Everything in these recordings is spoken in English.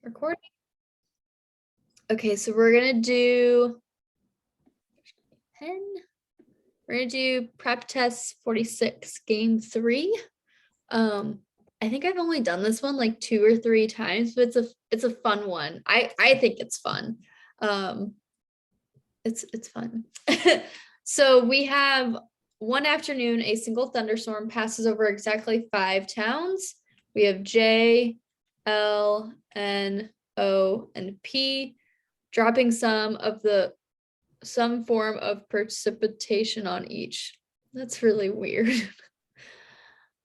Recording. Okay, so we're gonna do prep test 46 game 3. I think I've only done this one like 2 or 3 times, but it's a fun one. I think it's fun. It's fun. So we have one afternoon, a single thunderstorm passes over exactly 5 towns. We have J, L, N, O, and P, dropping some form of precipitation on each. That's really weird.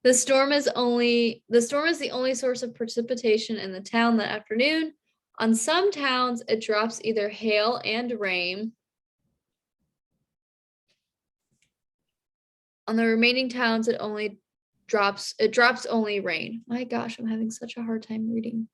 The storm is the only source of precipitation in the town that afternoon. On some towns, it drops either hail and rain. On the remaining towns, it drops only rain. My gosh, I'm having such a hard time reading.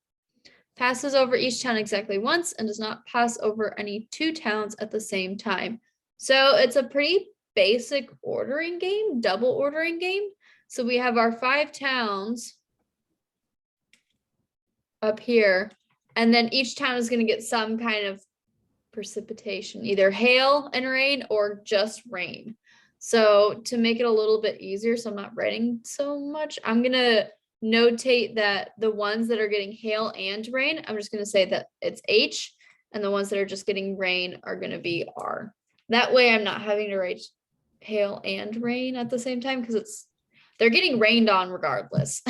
Passes over each town exactly once and does not pass over any 2 towns at the same time. So it's a pretty basic ordering game, double ordering game. So we have our 5 towns up here, and then each town is going to get some kind of precipitation, either hail and rain or just rain. So to make it a little bit easier, so I'm not writing so much, I'm going to notate that the ones that are getting hail and rain, I'm just going to say that it's H, and the ones that are just getting rain are going to be R. That way I'm not having to write hail and rain at the same time, because they're getting rained on regardless.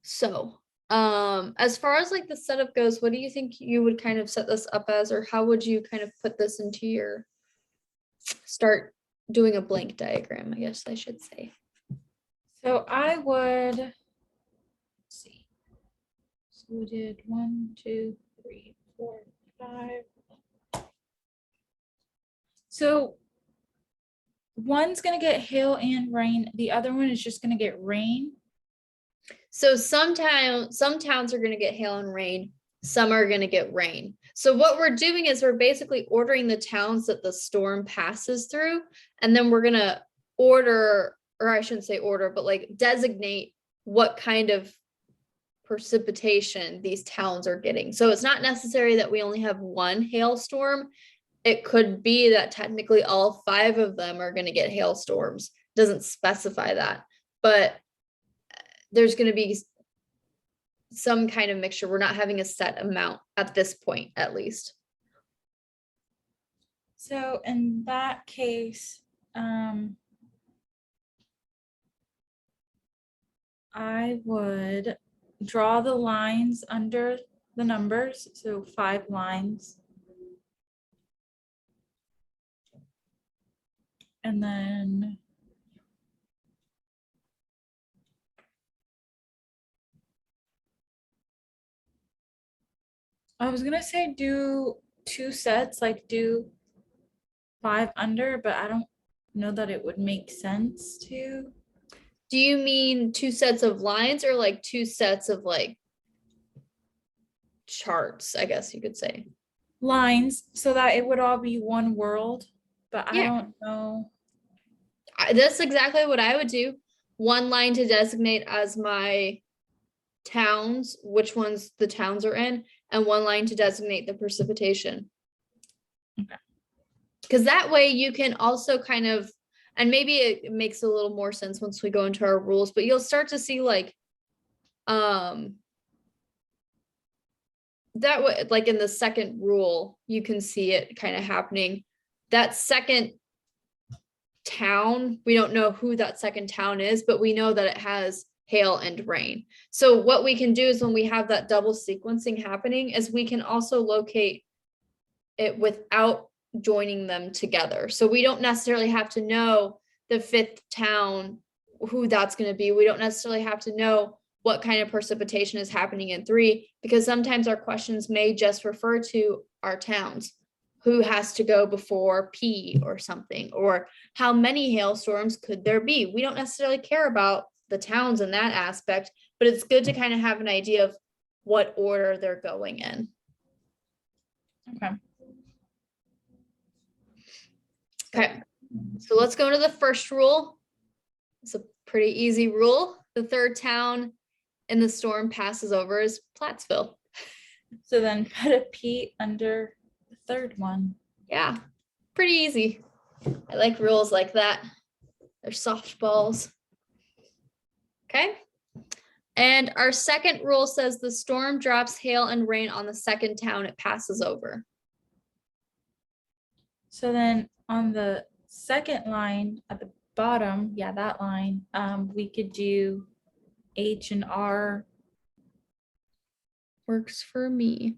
So as far as like the setup goes, what do you think you would kind of set this up as, or how would you kind of put this into your start doing a blank diagram, I guess I should say. So I would, let's see. So we did 1, 2, 3, 4, 5. So one's going to get hail and rain. The other one is just going to get rain. So some towns are going to get hail and rain. Some are going to get rain. So what we're doing is we're basically ordering the towns that the storm passes through. And then we're going to order, or I shouldn't say order, but like designate what kind of precipitation these towns are getting. So it's not necessary that we only have one hailstorm. It could be that technically all 5 of them are going to get hailstorms. It doesn't specify that, but there's going to be some kind of mixture. We're not having a set amount at this point, at least. So in that case, I would draw the lines under the numbers. So 5 lines. And then I was gonna say do 2 sets, like do 5 under, but I don't know that it would make sense to. Do you mean 2 sets of lines, or like 2 sets of like charts, I guess you could say? Lines, so that it would all be one world, but Yeah. I don't know. That's exactly what I would do. 1 line to designate as my towns, which ones the towns are in, and 1 line to designate the precipitation. Okay. Because that way you can also kind of, and maybe it makes a little more sense once we go into our rules, but you'll start to see like, that way, like in the second rule, you can see it kind of happening. That second town, we don't know who that second town is, but we know that it has hail and rain. So what we can do is when we have that double sequencing happening is we can also locate it without joining them together. So we don't necessarily have to know the 5th town, who that's going to be. We don't necessarily have to know what kind of precipitation is happening in 3, because sometimes our questions may just refer to our towns. Who has to go before P or something, or how many hailstorms could there be? We don't necessarily care about the towns in that aspect, but it's good to kind of have an idea of what order they're going in. Okay. Okay, so let's go to the first rule. It's a pretty easy rule. The 3rd town and the storm passes over is Plattsville. So then put a P under the third one. Yeah, pretty easy. I like rules like that. They're softballs. Okay. And our second rule says the storm drops hail and rain on the second town it passes over. So then on the second line at the bottom, yeah, that line, we could do H and R. Works for me.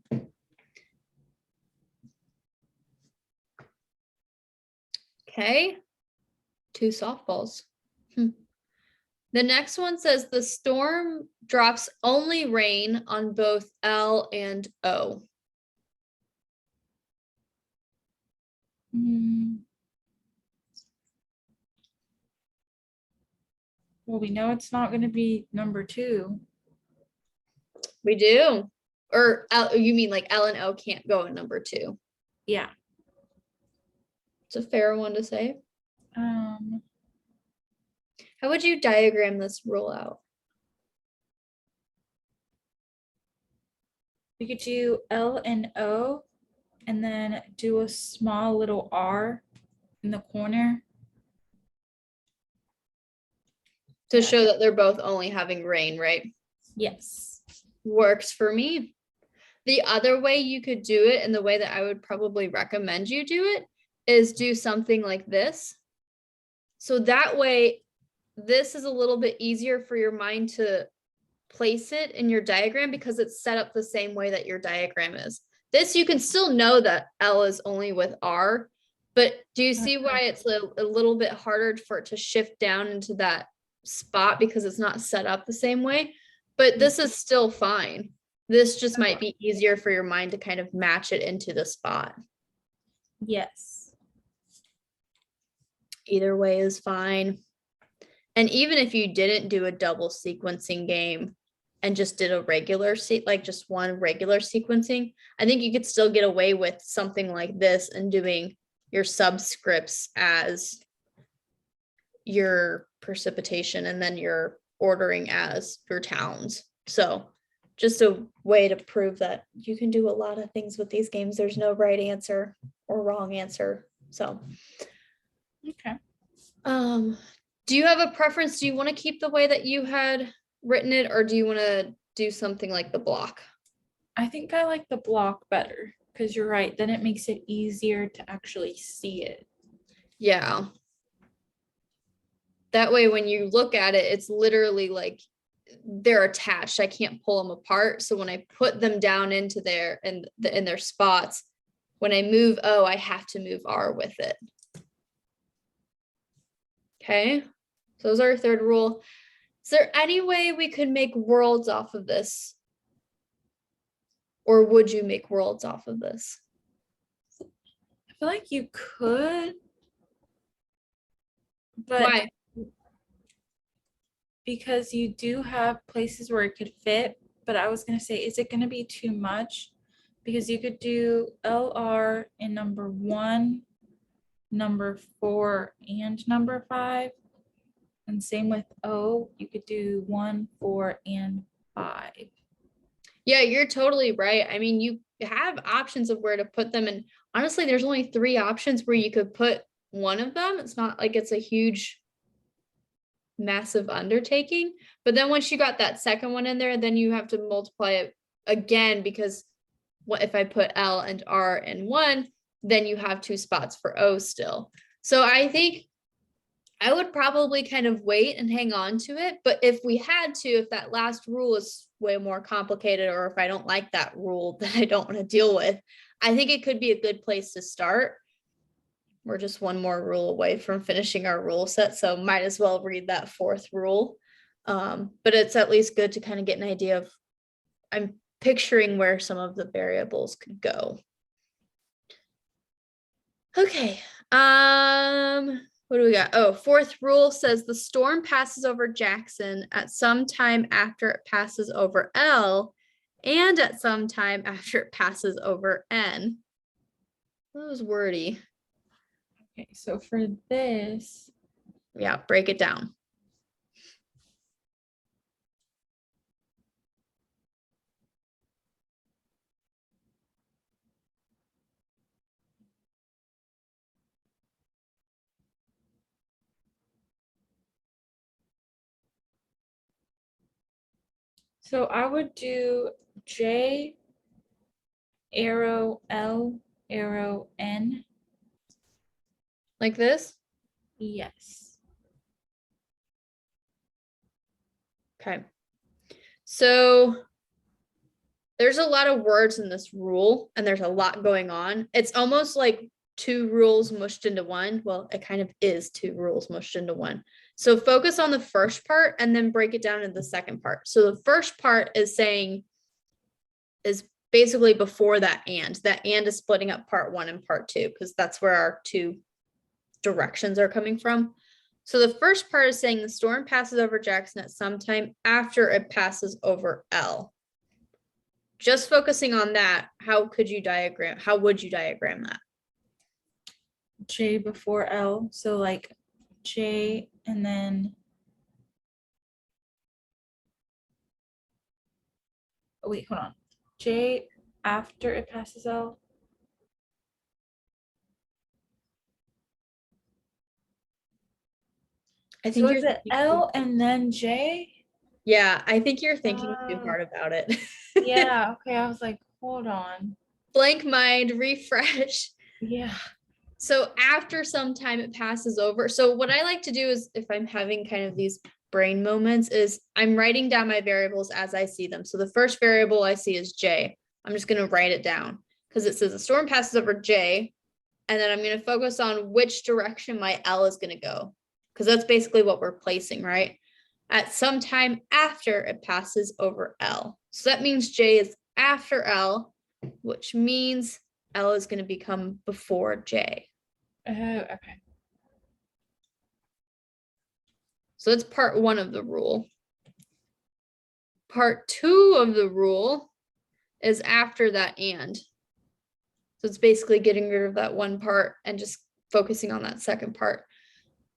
Okay. 2 softballs. The next one says the storm drops only rain on both L and O. Well, we know it's not going to be number 2. We do. Or L, you mean like L and O can't go in number 2. Yeah. It's a fair one to say. How How would you diagram this rule out? we could do L and O and then do a small little R in the corner. To Yeah. show that they're both only having rain, right? Yes. Works for me. The other way you could do it, and the way that I would probably recommend you do it, is do something like this. So that way, this is a little bit easier for your mind to place it in your diagram because it's set up the same way that your diagram is. This, you can still know that L is only with R, but do you see why it's a little bit harder for it to shift down into that spot because it's not set up the same way? But this is still fine. This just might be easier for your mind to kind of match it into the spot. Yes. Either way is fine. And even if you didn't do a double sequencing game and just did a regular like just one regular sequencing, I think you could still get away with something like this and doing your subscripts as your precipitation and then your ordering as your towns. So just a way to prove that you can do a lot of things with these games. There's no right answer or wrong answer. So Okay. do you have a preference? Do you want to keep the way that you had written it, or do you want to do something like the block? I think I like the block better because you're right. Then it makes it easier to actually see it. Yeah. That way, when you look at it, it's literally like they're attached. I can't pull them apart. So when I put them down into their in their spots, when I move O, I have to move R with it. Okay, so those are our third rule. Is there any way we could make worlds off of this? Or would you make worlds off of this? I feel like you could, but Why? because you do have places where it could fit, but I was going to say, is it going to be too much? Because you could do LR in number 1, number 4, and number 5. And same with O, you could do 1, 4, and 5. Yeah, you're totally right. I mean, you have options of where to put them. And honestly, there's only 3 options where you could put one of them. It's not like it's a huge, massive undertaking. But then once you got that second one in there, then you have to multiply it again, because what if I put L and R in one, then you have 2 spots for O still. So I think I would probably kind of wait and hang on to it. But if we had to, if that last rule is way more complicated, or if I don't like that rule that I don't want to deal with, I think it could be a good place to start. We're just one more rule away from finishing our rule set, so might as well read that 4th rule. But it's at least good to kind of get an idea of, I'm picturing where some of the variables could go. Okay. What do we got? Oh, 4th rule says the storm passes over Jackson at some time after it passes over L and at some time after it passes over N. That was wordy. Okay, so for this, Yeah, break it down. So I would do J arrow L arrow N. Like this? Yes. Okay. So there's a lot of words in this rule and there's a lot going on. It's almost like two rules mushed into one. Well, it kind of is two rules mushed into one. So focus on the first part and then break it down into the second part. So the first part is basically before that and is splitting up part one and part two, because that's where our two directions are coming from. So the first part is saying the storm passes over Jackson at some time after it passes over L. Just focusing on that, how would you diagram that? J before L. So like J and then wait, hold on. J after it passes L. I So think is it L and then J? Yeah, I think you're thinking too Uh, hard about it. Yeah, okay. I was like, hold on. Blank mind, refresh. Yeah. So after some time it passes over. So what I like to do is, if I'm having kind of these brain moments, is I'm writing down my variables as I see them. So the first variable I see is J. I'm just going to write it down because it says the storm passes over J. And then I'm going to focus on which direction my L is going to go, because that's basically what we're placing, right? At some time after it passes over L. So that means J is after L, which means L is going to become before J. Oh, okay. So that's part one of the rule. Part two of the rule is after that and. So it's basically getting rid of that one part and just focusing on that second part.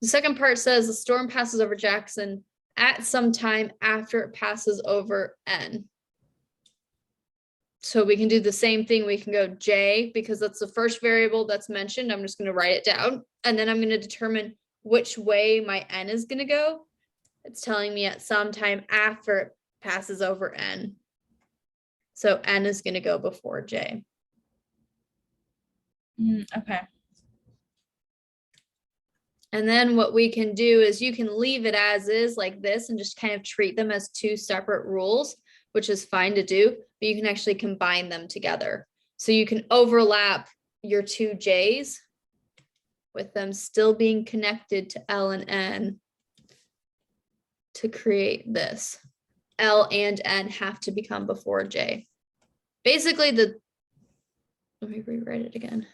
The second part says the storm passes over Jackson at some time after it passes over N. So we can do the same thing. We can go J because that's the first variable that's mentioned. I'm just going to write it down. And then I'm going to determine which way my N is going to go. It's telling me at some time after it passes over N. So N is going to go before J. Okay. And then what we can do is you can leave it as is like this and just kind of treat them as two separate rules, which is fine to do, but you can actually combine them together. So you can overlap your two J's with them still being connected to L and N to create this. L and N have to become before J. Basically, let me rewrite it again.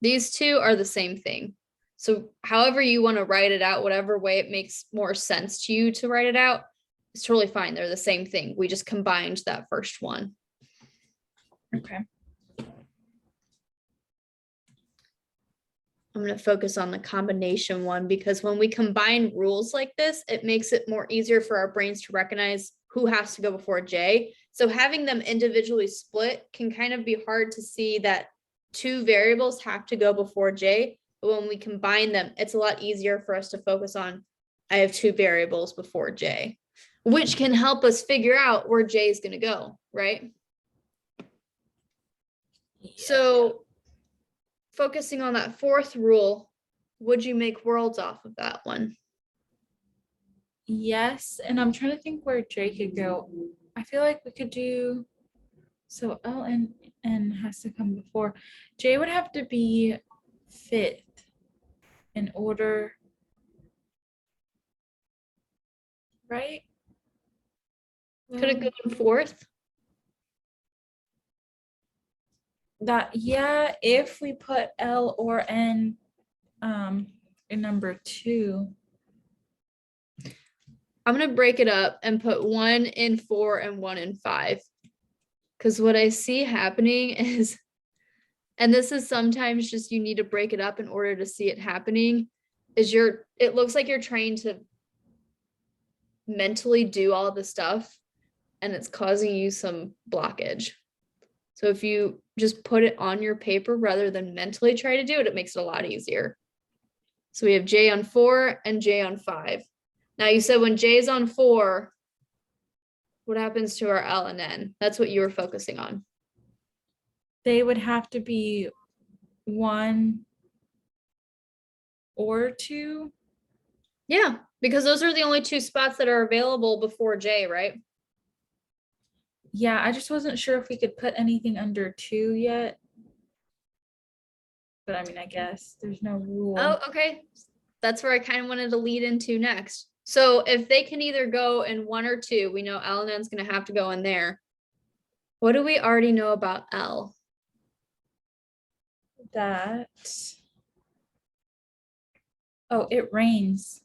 These two are the same thing. So however you want to write it out, whatever way it makes more sense to you to write it out, it's totally fine. They're the same thing. We just combined that first one. Okay. I'm going to focus on the combination one because when we combine rules like this, it makes it more easier for our brains to recognize who has to go before J. So having them individually split can kind of be hard to see that two variables have to go before J. But when we combine them, it's a lot easier for us to focus on, I have two variables before J, which can help us figure out where J is going to go, right? Yeah. So focusing on that fourth rule, would you make worlds off of that one? Yes, and I'm trying to think where J could go. I feel like we could do, so L and N has to come before. J would have to be fifth in order, right? Could it go in fourth? That, yeah, if we put L or N in number 2. I'm going to break it up and put 1 in 4 and 1 in 5. Because what I see happening is, and this is sometimes just you need to break it up in order to see it happening, is it looks like you're trying to mentally do all the stuff and it's causing you some blockage. So if you just put it on your paper rather than mentally try to do it, it makes it a lot easier. So we have J on 4 and J on 5. Now you said when J is on 4, what happens to our L and N? That's what you were focusing on. They would have to be 1 or 2. Yeah, because those are the only 2 spots that are available before J, right? Yeah, I just wasn't sure if we could put anything under 2 yet. But I mean, I guess there's no rule. Oh, okay. That's where I kind of wanted to lead into next. So if they can either go in 1 or 2, we know L and N's going to have to go in there. What do we already know about L? That. Oh, it rains.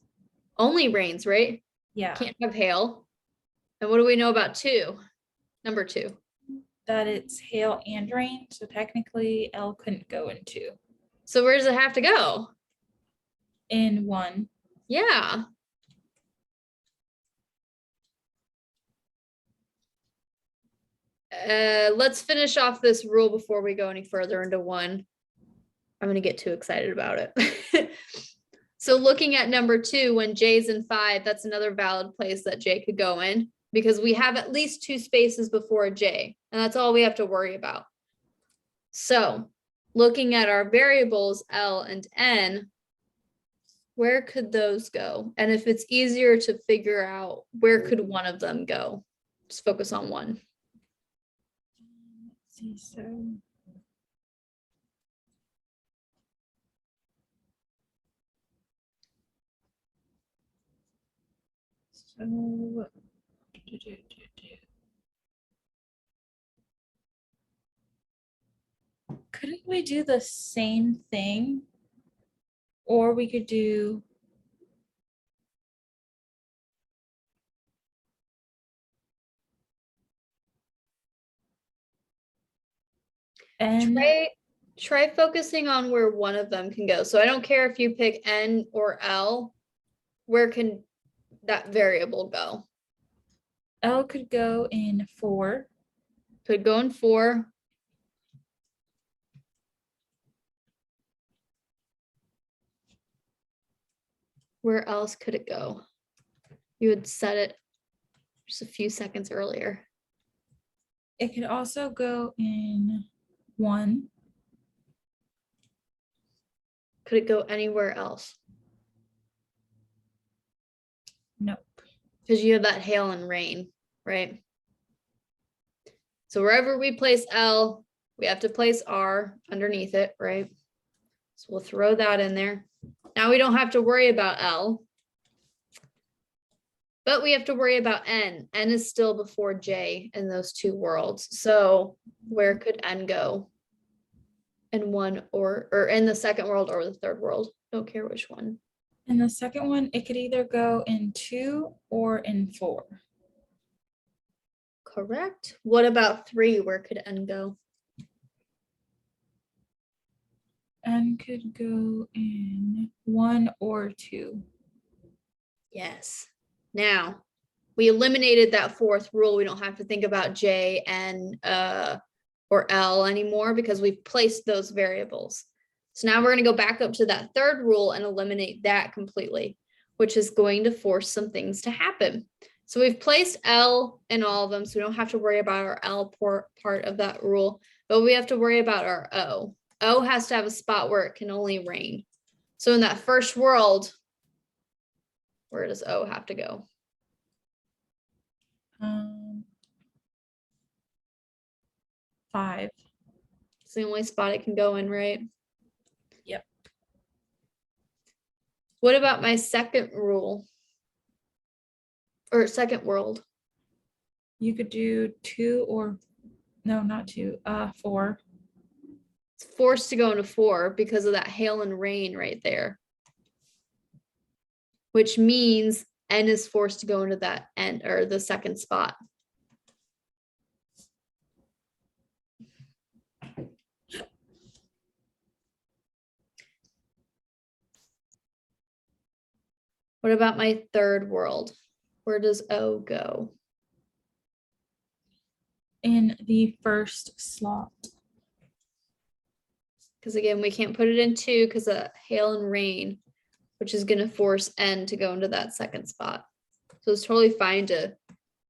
Only rains, right? Yeah. Can't have hail. And what do we know about 2? Number 2. That it's hail and rain. So technically L couldn't go in 2. So where does it have to go? In 1. Yeah. Let's finish off this rule before we go any further into 1. I'm going to get too excited about it. So looking at number 2, when J's in 5, that's another valid place that J could go in because we have at least 2 spaces before J, and that's all we have to worry about. So looking at our variables L and N, where could those go? And if it's easier to figure out, where could one of them go? Just focus on one. Let's see, so couldn't we do the same thing? Or we could do N. Try focusing on where one of them can go. So I don't care if you pick N or L, where can that variable go? L could go in 4. Could go in 4. Where else could it go? You had said it just a few seconds earlier. It could also go in 1. Could it go anywhere else? Nope. Because you have that hail and rain, right? So wherever we place L, we have to place R underneath it, right? So we'll throw that in there. Now we don't have to worry about L, but we have to worry about N. N is still before J in those 2 worlds. So where could N go? In 1 or in the second world or the third world? Don't care which one. In the second one, it could either go in 2 or in 4. Correct. What about 3? Where could N go? N could go in 1 or 2. Yes. Now, we eliminated that 4th rule. We don't have to think about J, N, or L anymore because we've placed those variables. So now we're going to go back up to that 3rd rule and eliminate that completely, which is going to force some things to happen. So we've placed L in all of them, so we don't have to worry about our L part of that rule, but we have to worry about our O. O has to have a spot where it can only rain. So in that first world, where does O have to go? 5. It's the only spot it can go in, right? Yep. What about my second rule? Or second world? You could do 2 or no, not 2, 4. It's forced to go into 4 because of that hail and rain right there. Which means N is forced to go into that N or the second spot. What about my third world? Where does O go? In the first slot. Because again, we can't put it in 2 because of hail and rain. which is going to force N to go into that second spot. So it's totally fine to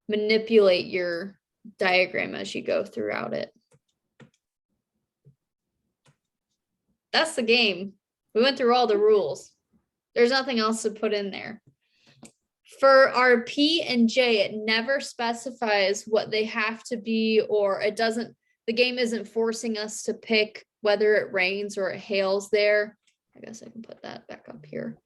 manipulate your diagram as you go throughout it. That's the game. We went through all the rules. There's nothing else to put in there. For our P and J, it never specifies what they have to be, or it doesn't, the game isn't forcing us to pick whether it rains or it hails there. I guess I can put that back up here.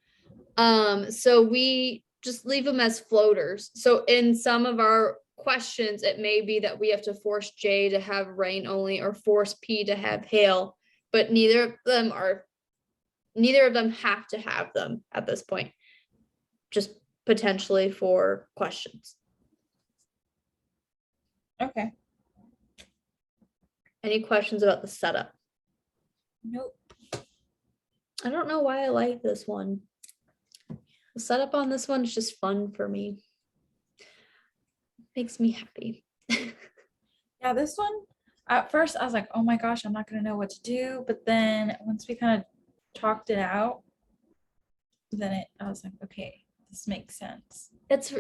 So we just leave them as floaters. So in some of our questions, it may be that we have to force J to have rain only or force P to have hail, but neither of them have to have them at this point. Just potentially for questions. Okay. Any questions about the setup? Nope. I don't know why I like this one. The setup on this one is just fun for me. Makes me happy. Yeah, this one, at first I was like, oh my gosh, I'm not going to know what to do. But then once we kind of talked it out, then I was like, okay, this makes sense. It's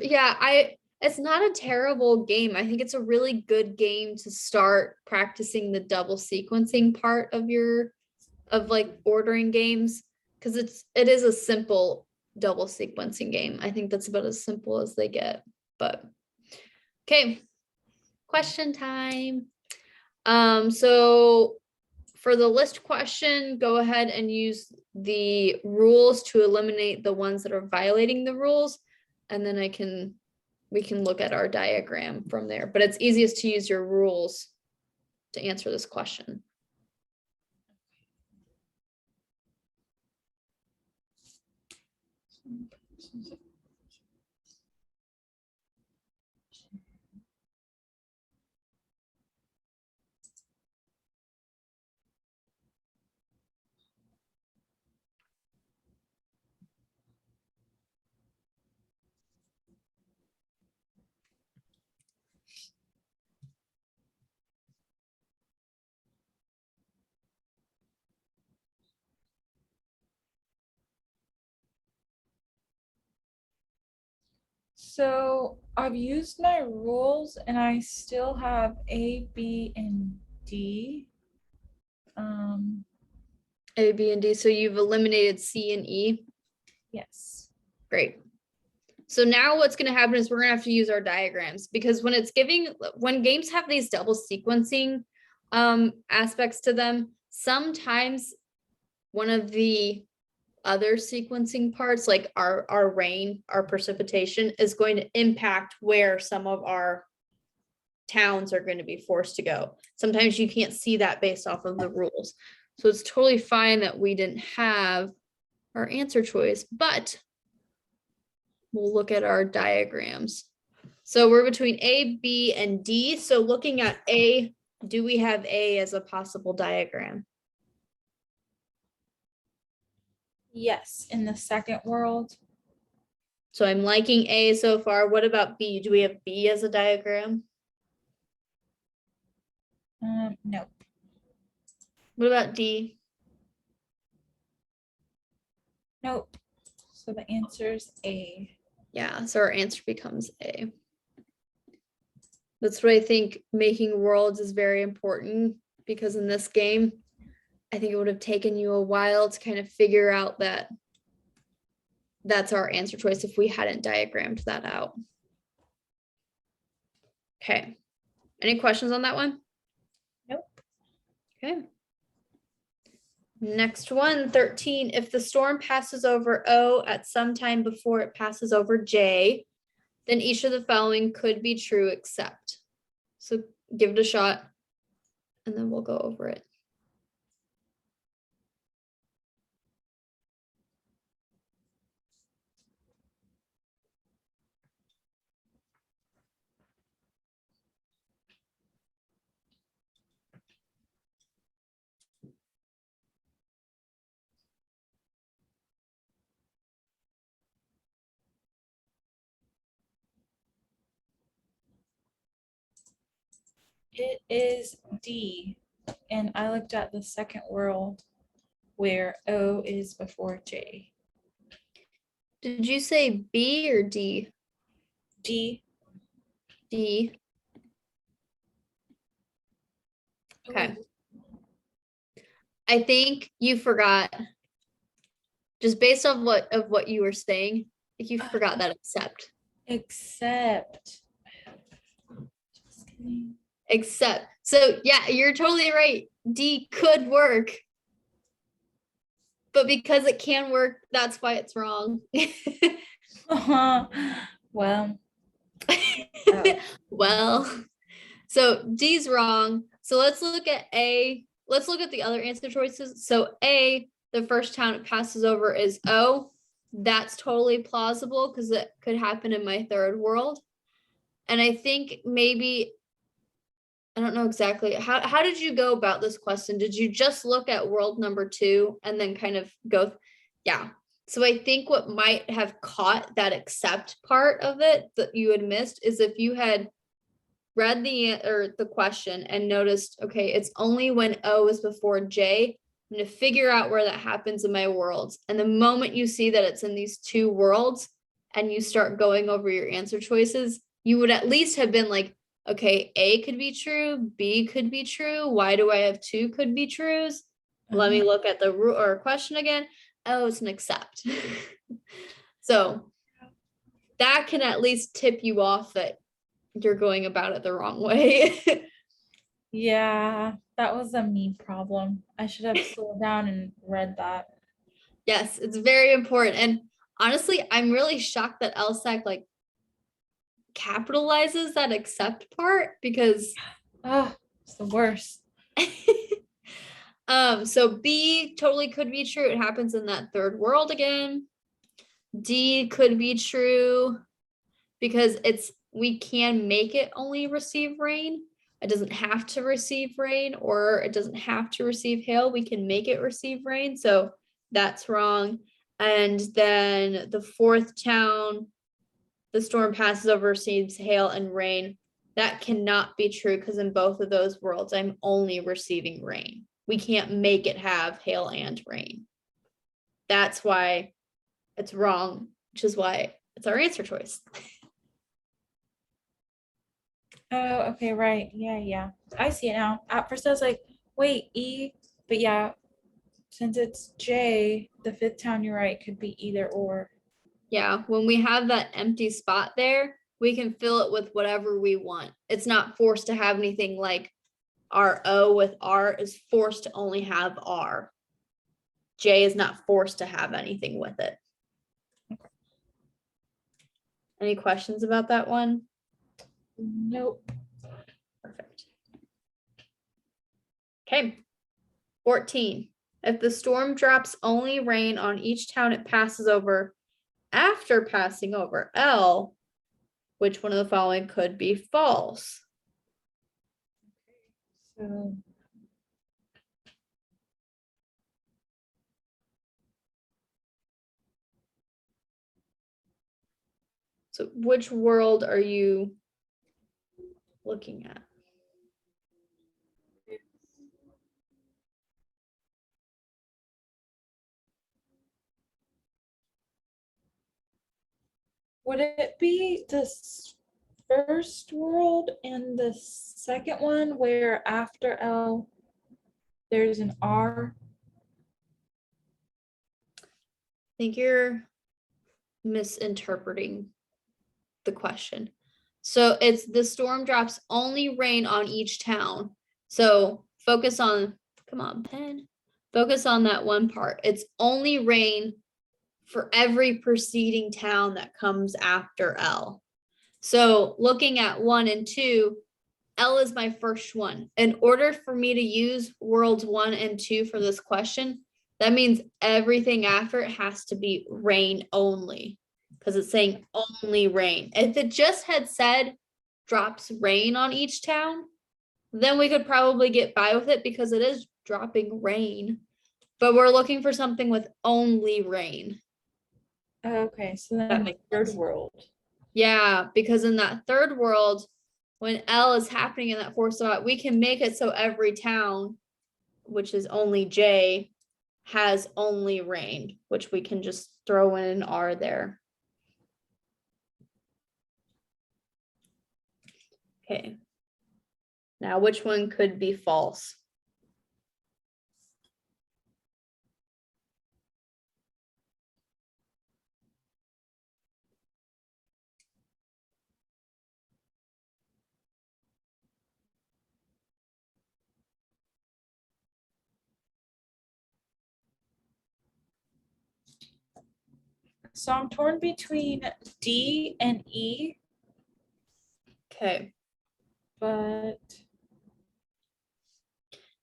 not a terrible game. I think it's a really good game to start practicing the double sequencing part of like ordering games, because it is a simple double sequencing game. I think that's about as simple as they get. But okay, question time. So for the list question, go ahead and use the rules to eliminate the ones that are violating the rules, and then we can look at our diagram from there. But it's easiest to use your rules to answer this question. So I've used my rules and I still have A, B, and D. A, B, and D. So you've eliminated C and E. Yes. Great. So now what's going to happen is we're going to have to use our diagrams, because when games have these double sequencing aspects to them, sometimes one of the other sequencing parts, like our rain, our precipitation, is going to impact where some of our towns are going to be forced to go. Sometimes you can't see that based off of the rules. So it's totally fine that we didn't have our answer choice, but we'll look at our diagrams. So we're between A, B, and D. So looking at A, do we have A as a possible diagram? Yes, in the second world. So I'm liking A so far. What about B? Do we have B as a diagram? No. What about D? Nope. So the answer is A. Yeah, so our answer becomes A. That's what I think making worlds is very important, because in this game, I think it would have taken you a while to kind of figure out that that's our answer choice if we hadn't diagrammed that out. Okay. Any questions on that one? Nope. Okay. Next one, 13. If the storm passes over O at some time before it passes over J, then each of the following could be true except. So give it a shot, and then we'll go over it. It is D. And I looked at the second world where O is before J. Did you say B or D? D. D. Okay. I think you forgot, just based on what you were saying, I think you forgot that except. Except. Just kidding. Except. So yeah, you're totally right. D could work. But because it can work, that's why it's wrong. Well, Well, so D's wrong. So let's look at A. Let's look at the other answer choices. So A, the first town it passes over is O. That's totally plausible because it could happen in my third world. And I think maybe, I don't know exactly, how did you go about this question? Did you just look at world number 2 and then kind of go, yeah. So I think what might have caught that except part of it that you had missed is if you had read the question and noticed, okay, it's only when O is before J, I'm going to figure out where that happens in my worlds. And the moment you see that it's in these 2 worlds and you start going over your answer choices, you would at least have been like, okay, A could be true, B could be true. Why do I have 2 could be trues? Let me look at the or question again. Oh, it's an except. So that can at least tip you off that you're going about it the wrong way. yeah, that was a me problem. I should have slowed down and read that. Yes, it's very important. And honestly, I'm really shocked that LSAC like capitalizes that except part because Oh, it's the worst. so B totally could be true. It happens in that third world again. D could be true because we can make it only receive rain. It doesn't have to receive rain or it doesn't have to receive hail. We can make it receive rain. So that's wrong. And then the fourth town, the storm passes over, receives hail and rain. That cannot be true because in both of those worlds, I'm only receiving rain. We can't make it have hail and rain. That's why it's wrong, which is why it's our answer choice. Oh, okay, right. Yeah. I see it now. At first I was like, wait, E, but yeah, since it's J, the fifth town, you're right, could be either or. Yeah, when we have that empty spot there, we can fill it with whatever we want. It's not forced to have anything like our O with R is forced to only have R. J is not forced to have anything with it. Any questions about that one? Nope. Perfect. Okay. 14. If the storm drops only rain on each town it passes over after passing over L, which one of the following could be false? So So which world are you looking at? would it be the first world and the second one where after L there's an R? I think you're misinterpreting the question. So it's the storm drops only rain on each town. So focus on, come on, pen. Focus on that one part. It's only rain for every preceding town that comes after L. So looking at 1 and 2, L is my first one. In order for me to use worlds 1 and 2 for this question, that means everything after it has to be rain only because it's saying only rain. If it just had said drops rain on each town, then we could probably get by with it because it is dropping rain. But we're looking for something with only rain. Okay, so That then makes third sense. world. Yeah, because in that third world, when L is happening in that fourth spot, we can make it so every town, which is only J, has only rain, which we can just throw in an R there. Okay. Now, which one could be false? So I'm torn between D and E, Okay. but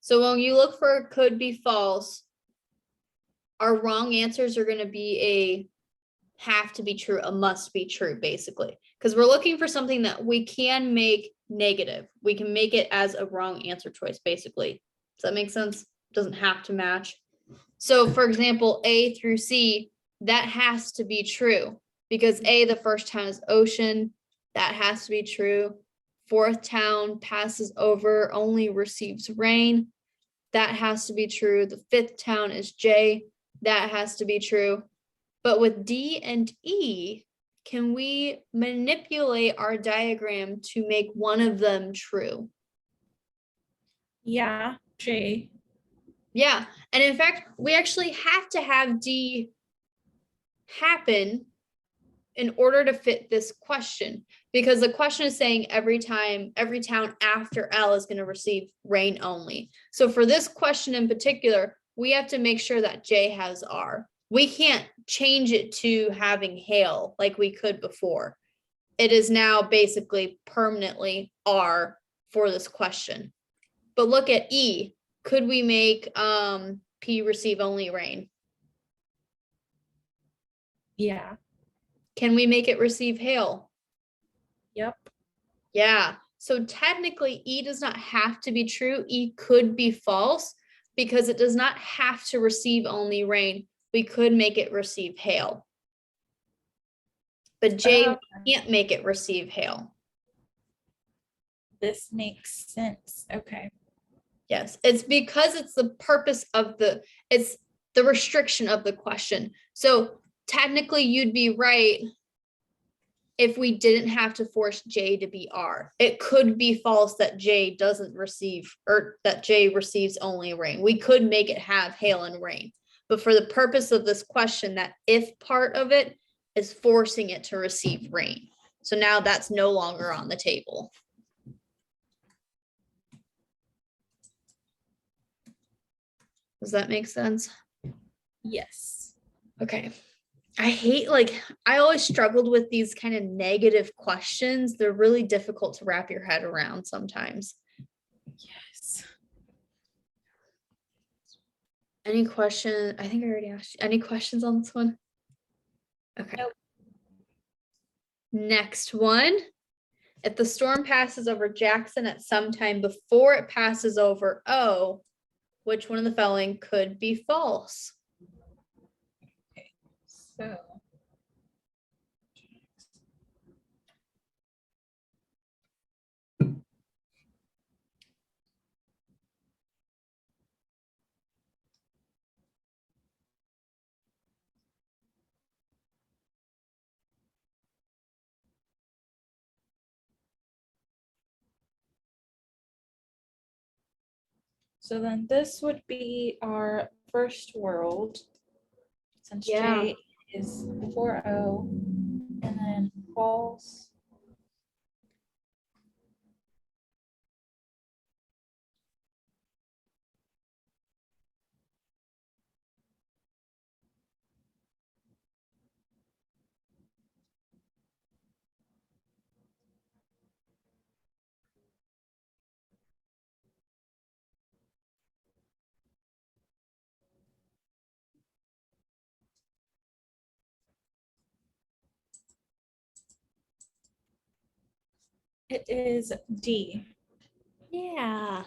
So when you look for could be false, our wrong answers are going to be a have to be true, a must be true, basically, because we're looking for something that we can make negative. We can make it as a wrong answer choice, basically. Does that make sense? Doesn't have to match. So for example, A through C, that has to be true because A, the first town is ocean. That has to be true. Fourth town passes over, only receives rain. That has to be true. The fifth town is J. That has to be true. But with D and E, can we manipulate our diagram to make one of them true? yeah, J. Yeah. And in fact, we actually have to have D happen in order to fit this question, because the question is saying every town after L is going to receive rain only. So for this question in particular, we have to make sure that J has R. We can't change it to having hail like we could before. It is now basically permanently R for this question. But look at E. Could we make P receive only rain? Yeah. Can we make it receive hail? Yep. Yeah. So technically, E does not have to be true. E could be false because it does not have to receive only rain. We could make it receive hail. But J can't make it receive hail. This makes sense. Okay. Yes, it's because it's the purpose of it's the restriction of the question. So technically, you'd be right if we didn't have to force J to be R. It could be false that J doesn't receive, or that J receives only rain. We could make it have hail and rain. But for the purpose of this question, that if part of it is forcing it to receive rain. So now that's no longer on the table. Does that make sense? Yes. Okay. I always struggled with these kind of negative questions. They're really difficult to wrap your head around sometimes. Yes. Any question? I think I already asked you. Any questions on this one? Okay. Nope. Next one. If the storm passes over Jackson at some time before it passes over O, which one of the following could be false? Okay. So So then this would be our first world, since Yeah. J is 4O, and then false. It is D. Yeah.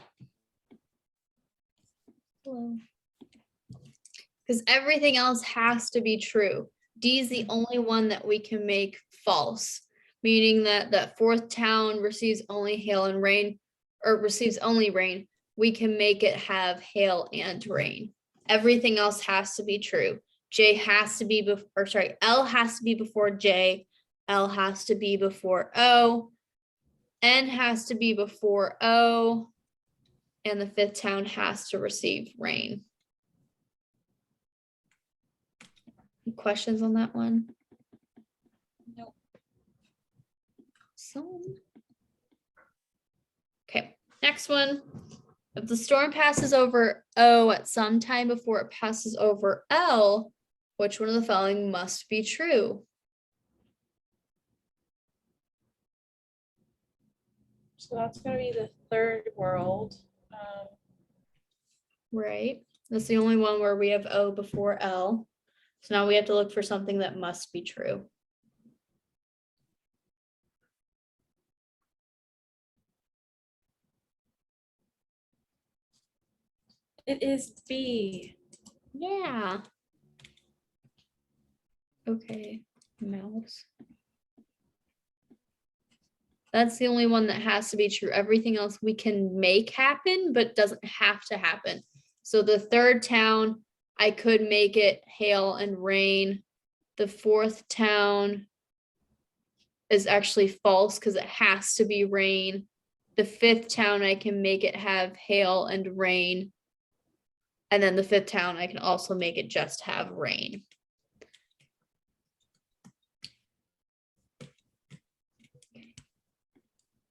Because everything else has to be true. D is the only one that we can make false, meaning that that fourth town receives only hail and rain, or receives only rain. We can make it have hail and rain. everything else has to be true. J has to be before, sorry, L has to be before J, L has to be before O, N has to be before O, and the fifth town has to receive rain. Any questions on that one? Nope. Okay, next one. If the storm passes over O at some time before it passes over L, which one of the following must be true? So that's gonna be the third world. Right, that's the only one where we have O before L. So now we have to look for something that must be true. It is B. Yeah. Okay, mouse. That's the only one that has to be true. Everything else we can make happen, but doesn't have to happen. So the third town, I could make it hail and rain. The fourth town is actually false because it has to be rain. The fifth town, I can make it have hail and rain. And then the fifth town, I can also make it just have rain.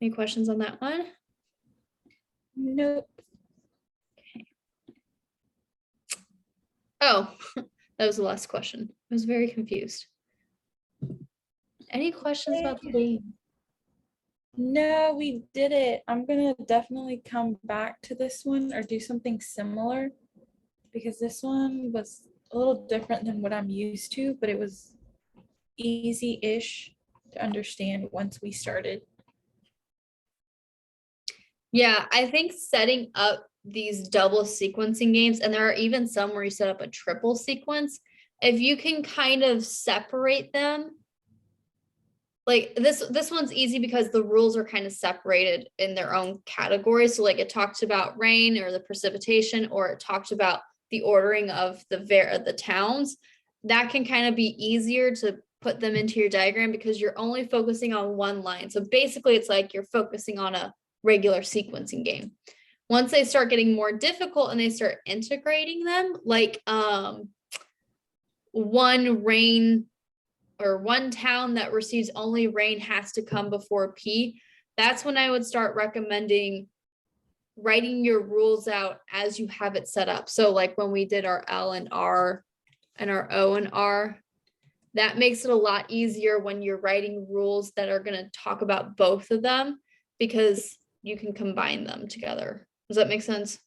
Any questions on that one? Nope. Oh, that was the last question. I was very confused. Any questions about the game? No, we did it. I'm gonna definitely come back to this one or do something similar because this one was a little different than what I'm used to, but it was easy-ish to understand once we started. Yeah, I think setting up these double sequencing games, and there are even some where you set up a triple sequence, if you can kind of separate them, like this one's easy because the rules are kind of separated in their own categories. So like it talked about rain or the precipitation, or it talked about the ordering of the towns. That can kind of be easier to put them into your diagram because you're only focusing on one line. So basically it's like you're focusing on a regular sequencing game. Once they start getting more difficult and they start integrating them, like one rain or one town that receives only rain has to come before P, that's when I would start recommending writing your rules out as you have it set up. So like when we did our L and R and our O and R, that makes it a lot easier when you're writing rules that are going to talk about both of them because you can combine them together. Does that make sense?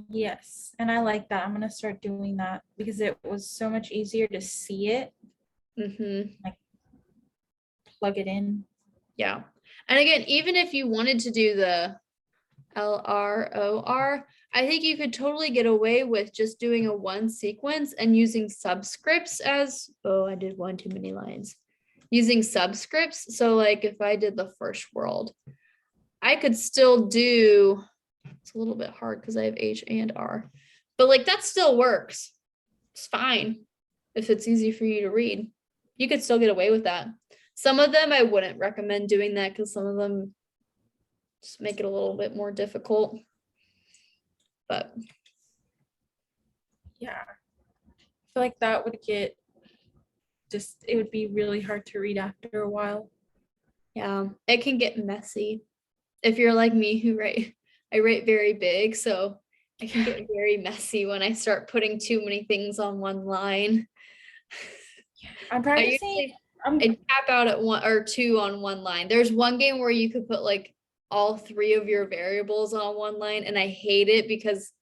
Yes, and I like that. I'm gonna start doing that because it was so much easier to see it, Mm-hmm. plug it in. Yeah. And again, even if you wanted to do the LROR, I think you could totally get away with just doing a one sequence and using subscripts as, oh, I did one too many lines. Using subscripts. So like if I did the first world, I could still do, it's a little bit hard because I have H and R, but like that still works. It's fine if it's easy for you to read. You could still get away with that. Some of them I wouldn't recommend doing that because some of them just make it a little bit more difficult. But Yeah, I feel like that would get just, it would be really hard to read after a while. yeah, it can get messy. If you're like me I write very big, so I can get very messy when I start putting too many things on one line. I'm I practicing. usually I tap out at one or two on one line. There's one game where you could put like all three of your variables on one line, and I hate it because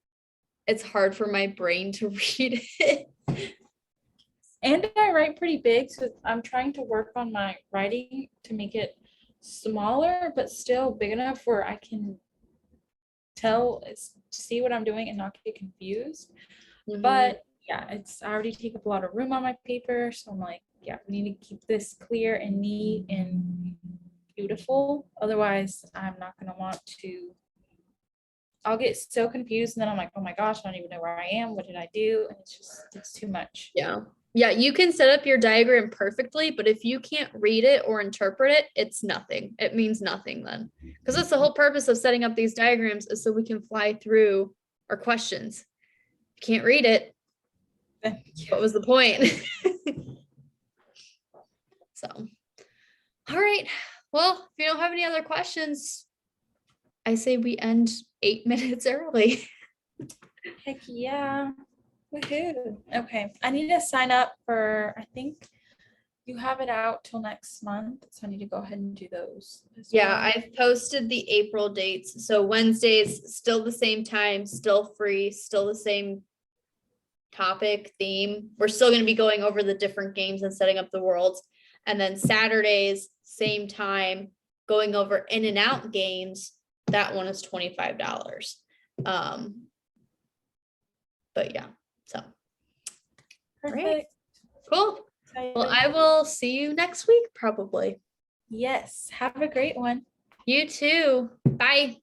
it's hard for my brain to read it. And I write pretty big, so I'm trying to work on my writing to make it smaller, but still big enough where I can see what I'm doing and not get confused. Mhm. But yeah, I already take up a lot of room on my paper, so I'm like, yeah, we need to keep this clear and neat and beautiful. Otherwise, I'm not gonna want to I'll get so confused and then I'm like, oh my gosh, I don't even know where I am. What did I do? And it's too much. Yeah. Yeah, you can set up your diagram perfectly, but if you can't read it or interpret it, it's nothing. It means nothing then. Because that's the whole purpose of setting up these diagrams is so we can fly through our questions. If you can't read it, what was the point? So, all right. Well, if you don't have any other questions, I say we end 8 minutes early. Heck yeah. Woohoo. Okay. I need to sign up for, I think you have it out till next month. So I need to go ahead and do those. Yeah, I've posted the April dates. So Wednesdays, still the same time, still free, still the same topic, theme. We're still going to be going over the different games and setting up the worlds. And then Saturdays, same time, going over in and out games. That one is $25. But yeah, so. Perfect. Right. Cool. Well, I will see you next week, probably. Yes. Have a great one. You too. Bye.